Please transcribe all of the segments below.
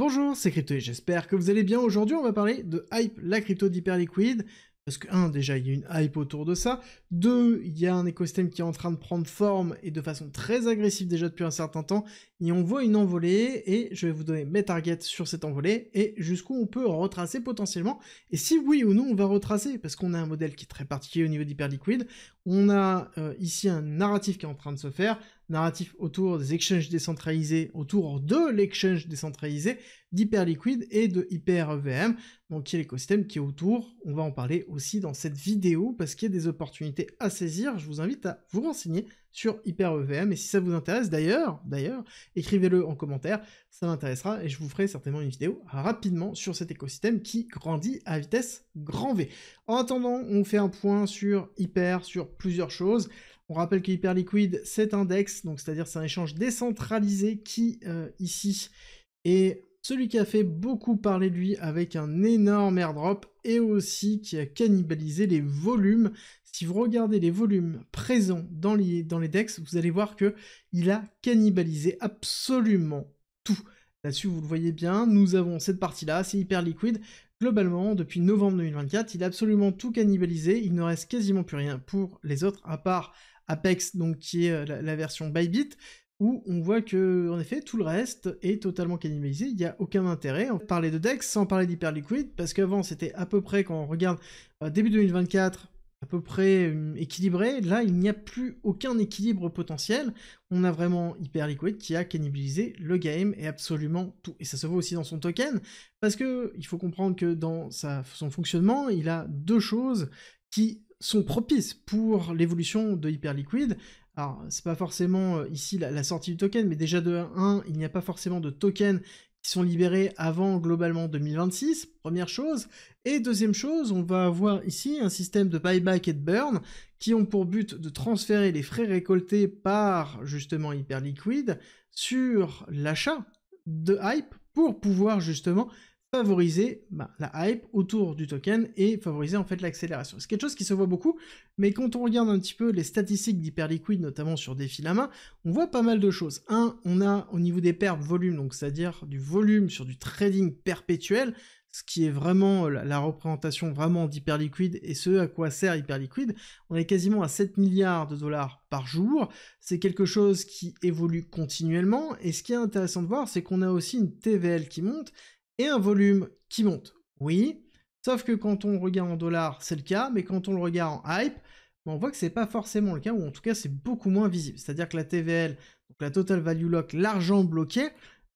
Bonjour, c'est Crypto et j'espère que vous allez bien. Aujourd'hui, on va parler de Hype, la crypto d'Hyperliquid. Parce que, déjà, il y a une hype autour de ça. 2, il y a un écosystème qui est en train de prendre forme et de façon très agressive déjà depuis un certain temps. Et on voit une envolée et je vais vous donner mes targets sur cette envolée et jusqu'où on peut retracer potentiellement. Et si oui ou non on va retracer, parce qu'on a un modèle qui est très particulier au niveau d'Hyperliquid. On a ici un narratif qui est en train de se faire. Narratif autour des exchanges décentralisés, autour de l'exchange décentralisé d'Hyperliquid et de HyperEVM, donc qui est l'écosystème qui est autour. On va en parler aussi dans cette vidéo parce qu'il y a des opportunités à saisir. Je vous invite à vous renseigner sur HyperEVM et si ça vous intéresse d'ailleurs, écrivez-le en commentaire, ça m'intéressera et je vous ferai certainement une vidéo rapidement sur cet écosystème qui grandit à vitesse grand V. En attendant, on fait un point sur Hyper, sur plusieurs choses. On rappelle que Hyperliquid, c'est un DEX, donc c'est-à-dire c'est un échange décentralisé qui, ici, est celui qui a fait beaucoup parler de lui avec un énorme airdrop et aussi qui a cannibalisé les volumes. Si vous regardez les volumes présents dans les DEX, vous allez voir que il a cannibalisé absolument tout. Là-dessus, vous le voyez bien, nous avons cette partie-là, c'est Hyperliquid. Globalement, depuis novembre 2024, il a absolument tout cannibalisé, il ne reste quasiment plus rien pour les autres, à part Apex, donc qui est la version Bybit, où on voit que, en effet, tout le reste est totalement cannibalisé, il n'y a aucun intérêt. On parlait de DEX sans parler d'Hyperliquid, parce qu'avant c'était à peu près, quand on regarde début 2024, à peu près équilibré. Là, il n'y a plus aucun équilibre potentiel. On a vraiment Hyperliquid qui a cannibalisé le game et absolument tout. Et ça se voit aussi dans son token, parce que il faut comprendre que dans son fonctionnement, il a deux choses qui sont propices pour l'évolution de Hyperliquid. Alors, c'est pas forcément ici la sortie du token, mais déjà de 1, il n'y a pas forcément de token qui sont libérés avant globalement 2026, première chose. Et deuxième chose, on va avoir ici un système de buyback et de burn qui ont pour but de transférer les frais récoltés par justement Hyperliquid sur l'achat de Hype pour pouvoir justement favoriser la hype autour du token et favoriser en fait l'accélération. C'est quelque chose qui se voit beaucoup, mais quand on regarde un petit peu les statistiques d'Hyperliquid, notamment sur défi la main, on voit pas mal de choses. On a au niveau des pertes volume, donc c'est-à-dire du volume sur du trading perpétuel, ce qui est vraiment la représentation vraiment d'Hyperliquid et ce à quoi sert Hyperliquid. On est quasiment à 7 milliards de dollars par jour, c'est quelque chose qui évolue continuellement, et ce qui est intéressant de voir, c'est qu'on a aussi une TVL qui monte, et un volume qui monte, oui, sauf que quand on regarde en dollars, c'est le cas, mais quand on le regarde en hype, on voit que c'est pas forcément le cas, ou en tout cas c'est beaucoup moins visible. C'est-à-dire que la TVL, donc la Total Value Lock, l'argent bloqué,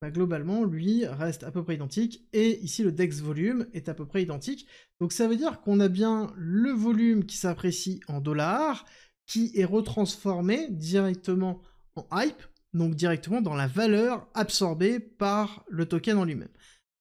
globalement, lui, reste à peu près identique, et ici le DEX volume est à peu près identique. Donc ça veut dire qu'on a bien le volume qui s'apprécie en dollars, qui est retransformé directement en hype, donc directement dans la valeur absorbée par le token en lui-même.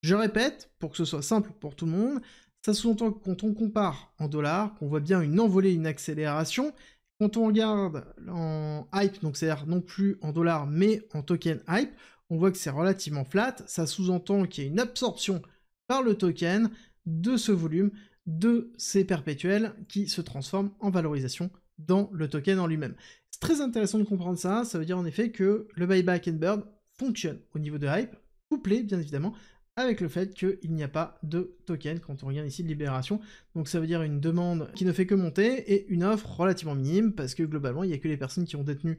Je répète, pour que ce soit simple pour tout le monde, ça sous-entend que quand on compare en dollars, qu'on voit bien une envolée, une accélération. Quand on regarde en hype, donc c'est-à-dire non plus en dollars, mais en token hype, on voit que c'est relativement flat. Ça sous-entend qu'il y a une absorption par le token de ce volume, de ces perpétuels qui se transforment en valorisation dans le token en lui-même. C'est très intéressant de comprendre ça. Ça veut dire en effet que le buyback and burn fonctionne au niveau de hype, couplé bien évidemment avec le fait qu'il n'y a pas de token quand on regarde ici de libération. Donc ça veut dire une demande qui ne fait que monter et une offre relativement minime parce que globalement il n'y a que les personnes qui ont détenu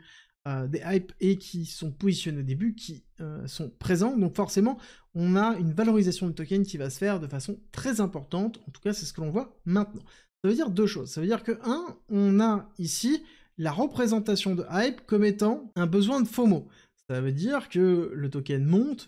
des hypes et qui sont positionnées au début qui sont présents. Donc forcément on a une valorisation du token qui va se faire de façon très importante. En tout cas c'est ce que l'on voit maintenant. Ça veut dire deux choses. Ça veut dire que on a ici la représentation de hype comme étant un besoin de FOMO. Ça veut dire que le token monte,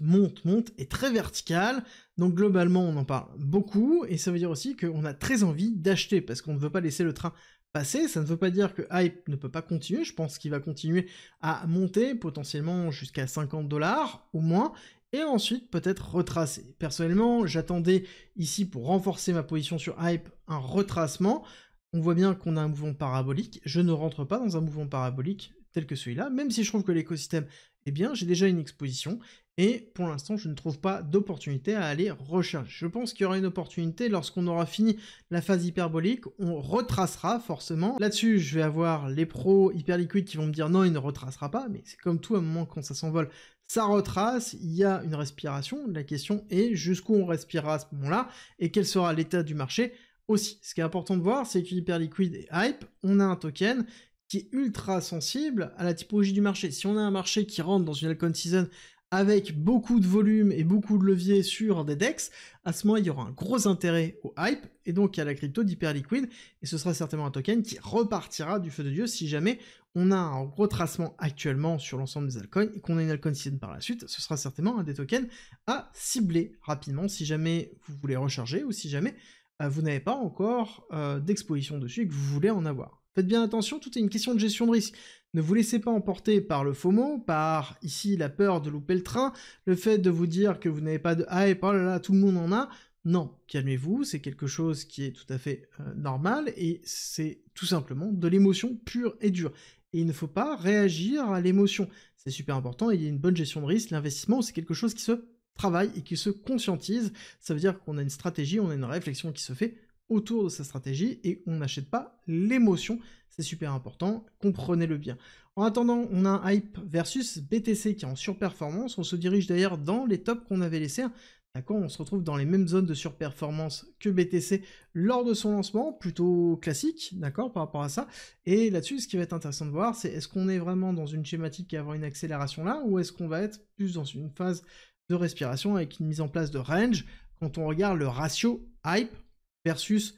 est très vertical, donc globalement on en parle beaucoup, et ça veut dire aussi qu'on a très envie d'acheter, parce qu'on ne veut pas laisser le train passer. Ça ne veut pas dire que Hype ne peut pas continuer, je pense qu'il va continuer à monter, potentiellement jusqu'à 50 $ au moins, et ensuite peut-être retracer. Personnellement, j'attendais ici pour renforcer ma position sur Hype un retracement. On voit bien qu'on a un mouvement parabolique, je ne rentre pas dans un mouvement parabolique tel que celui-là, même si je trouve que l'écosystème est bien, j'ai déjà une exposition, et pour l'instant je ne trouve pas d'opportunité à aller recharger. Je pense qu'il y aura une opportunité lorsqu'on aura fini la phase hyperbolique, on retracera forcément. Là-dessus, je vais avoir les pros Hyperliquid qui vont me dire non, il ne retracera pas, mais c'est comme tout, à un moment quand ça s'envole, ça retrace, il y a une respiration, la question est jusqu'où on respirera à ce moment-là, et quel sera l'état du marché aussi. Ce qui est important de voir, c'est que Hyperliquid et Hype, on a un token qui est ultra sensible à la typologie du marché. Si on a un marché qui rentre dans une altcoin season avec beaucoup de volume et beaucoup de levier sur des DEX, à ce moment il y aura un gros intérêt au hype, et donc à la crypto d'Hyperliquid, et ce sera certainement un token qui repartira du feu de Dieu si jamais on a un retracement actuellement sur l'ensemble des altcoins, et qu'on a une altcoin season par la suite, ce sera certainement un des tokens à cibler rapidement si jamais vous voulez recharger, ou si jamais vous n'avez pas encore d'exposition dessus et que vous voulez en avoir. Faites bien attention, tout est une question de gestion de risque. Ne vous laissez pas emporter par le FOMO, par ici la peur de louper le train, le fait de vous dire que vous n'avez pas de hype, oh là là, tout le monde en a. Non, calmez-vous, c'est quelque chose qui est tout à fait normal, et c'est tout simplement de l'émotion pure et dure. Et il ne faut pas réagir à l'émotion. C'est super important, il y a une bonne gestion de risque. L'investissement, c'est quelque chose qui se travaille et qui se conscientise. Ça veut dire qu'on a une stratégie, on a une réflexion qui se fait autour de sa stratégie, et on n'achète pas l'émotion, c'est super important, comprenez-le bien. En attendant, on a un hype versus BTC qui est en surperformance, on se dirige d'ailleurs dans les tops qu'on avait laissés, d'accord, on se retrouve dans les mêmes zones de surperformance que BTC lors de son lancement, plutôt classique, d'accord, par rapport à ça, et là-dessus, ce qui va être intéressant de voir, c'est est-ce qu'on est vraiment dans une schématique à avoir une accélération là, ou est-ce qu'on va être plus dans une phase de respiration avec une mise en place de range, quand on regarde le ratio hype versus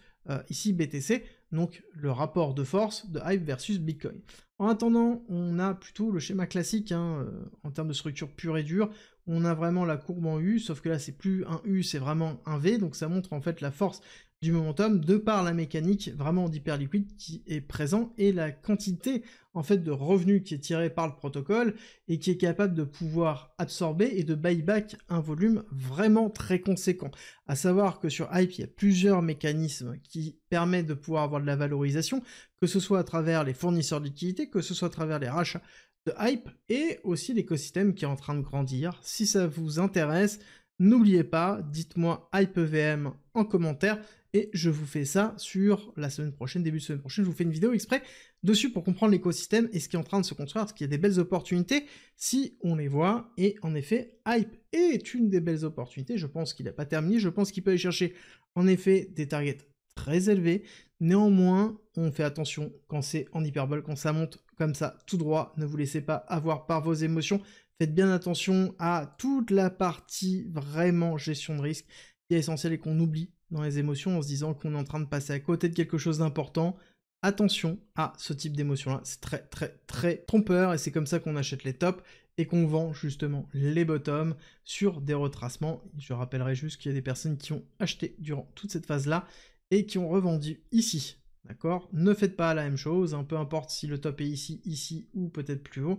ici BTC, donc le rapport de force de hype versus Bitcoin. En attendant, on a plutôt le schéma classique en termes de structure pure et dure, on a vraiment la courbe en U, sauf que là c'est plus un U, c'est vraiment un V, donc ça montre en fait la force du momentum de par la mécanique vraiment d'Hyperliquid qui est présent, et la quantité en fait de revenus qui est tirée par le protocole et qui est capable de pouvoir absorber et de buyback un volume vraiment très conséquent. À savoir que sur Hype, il y a plusieurs mécanismes qui permettent de pouvoir avoir de la valorisation, que ce soit à travers les fournisseurs de liquidités, que ce soit à travers les rachats de Hype, et aussi l'écosystème qui est en train de grandir. Si ça vous intéresse, n'oubliez pas, dites-moi HypeVM en commentaire, et je vous fais ça sur la semaine prochaine, début de semaine prochaine, je vous fais une vidéo exprès dessus pour comprendre l'écosystème et ce qui est en train de se construire, parce qu'il y a des belles opportunités si on les voit, et en effet, Hype est une des belles opportunités, je pense qu'il n'a pas terminé, je pense qu'il peut aller chercher en effet des targets très élevés, néanmoins, on fait attention quand c'est en hyperbole, quand ça monte comme ça, tout droit, ne vous laissez pas avoir par vos émotions, faites bien attention à toute la partie vraiment gestion de risque, qui est essentielle et qu'on oublie dans les émotions en se disant qu'on est en train de passer à côté de quelque chose d'important. Attention à ce type d'émotion-là, c'est très très très trompeur, et c'est comme ça qu'on achète les tops et qu'on vend justement les bottoms sur des retracements. Je rappellerai juste qu'il y a des personnes qui ont acheté durant toute cette phase-là et qui ont revendu ici, d'accord? Ne faites pas la même chose, peu importe si le top est ici, ici ou peut-être plus haut,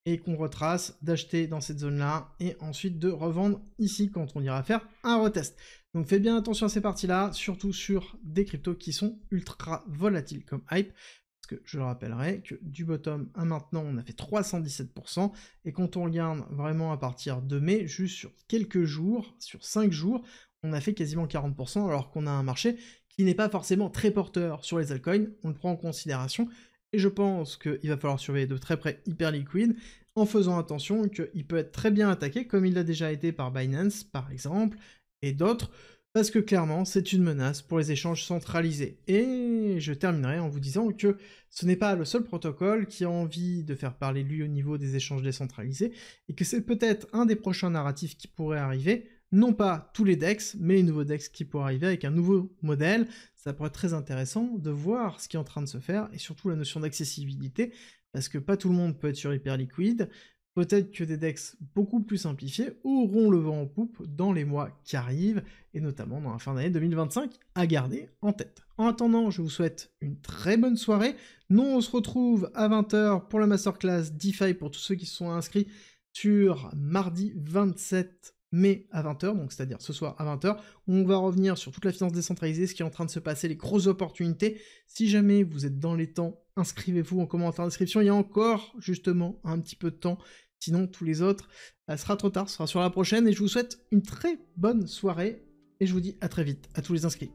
et qu'on retrace, d'acheter dans cette zone-là, et ensuite de revendre ici quand on ira faire un retest. Donc faites bien attention à ces parties-là, surtout sur des cryptos qui sont ultra volatiles comme Hype, parce que je le rappellerai que du bottom à maintenant, on a fait 317%, et quand on regarde vraiment à partir de mai, juste sur quelques jours, sur 5 jours, on a fait quasiment 40%, alors qu'on a un marché qui n'est pas forcément très porteur sur les altcoins, on le prend en considération, et je pense qu'il va falloir surveiller de très près Hyperliquid, en faisant attention qu'il peut être très bien attaqué, comme il l'a déjà été par Binance, par exemple, et d'autres, parce que clairement, c'est une menace pour les échanges centralisés. Et je terminerai en vous disant que ce n'est pas le seul protocole qui a envie de faire parler lui au niveau des échanges décentralisés, et que c'est peut-être un des prochains narratifs qui pourrait arriver, non pas tous les DEX, mais les nouveaux DEX qui pourraient arriver avec un nouveau modèle. Ça pourrait être très intéressant de voir ce qui est en train de se faire, et surtout la notion d'accessibilité, parce que pas tout le monde peut être sur Hyperliquid. Peut-être que des DEX beaucoup plus simplifiés auront le vent en poupe dans les mois qui arrivent, et notamment dans la fin d'année 2025, à garder en tête. En attendant, je vous souhaite une très bonne soirée. Nous, on se retrouve à 20 h pour la masterclass DeFi pour tous ceux qui se sont inscrits sur mardi 27 mai à 20 h, donc c'est-à-dire ce soir à 20 h, où on va revenir sur toute la finance décentralisée, ce qui est en train de se passer, les grosses opportunités. Si jamais vous êtes dans les temps, inscrivez-vous en commentaire d'inscription, il y a encore justement un petit peu de temps, sinon tous les autres, ça sera trop tard, ce sera sur la prochaine, et je vous souhaite une très bonne soirée, et je vous dis à très vite, à tous les inscrits.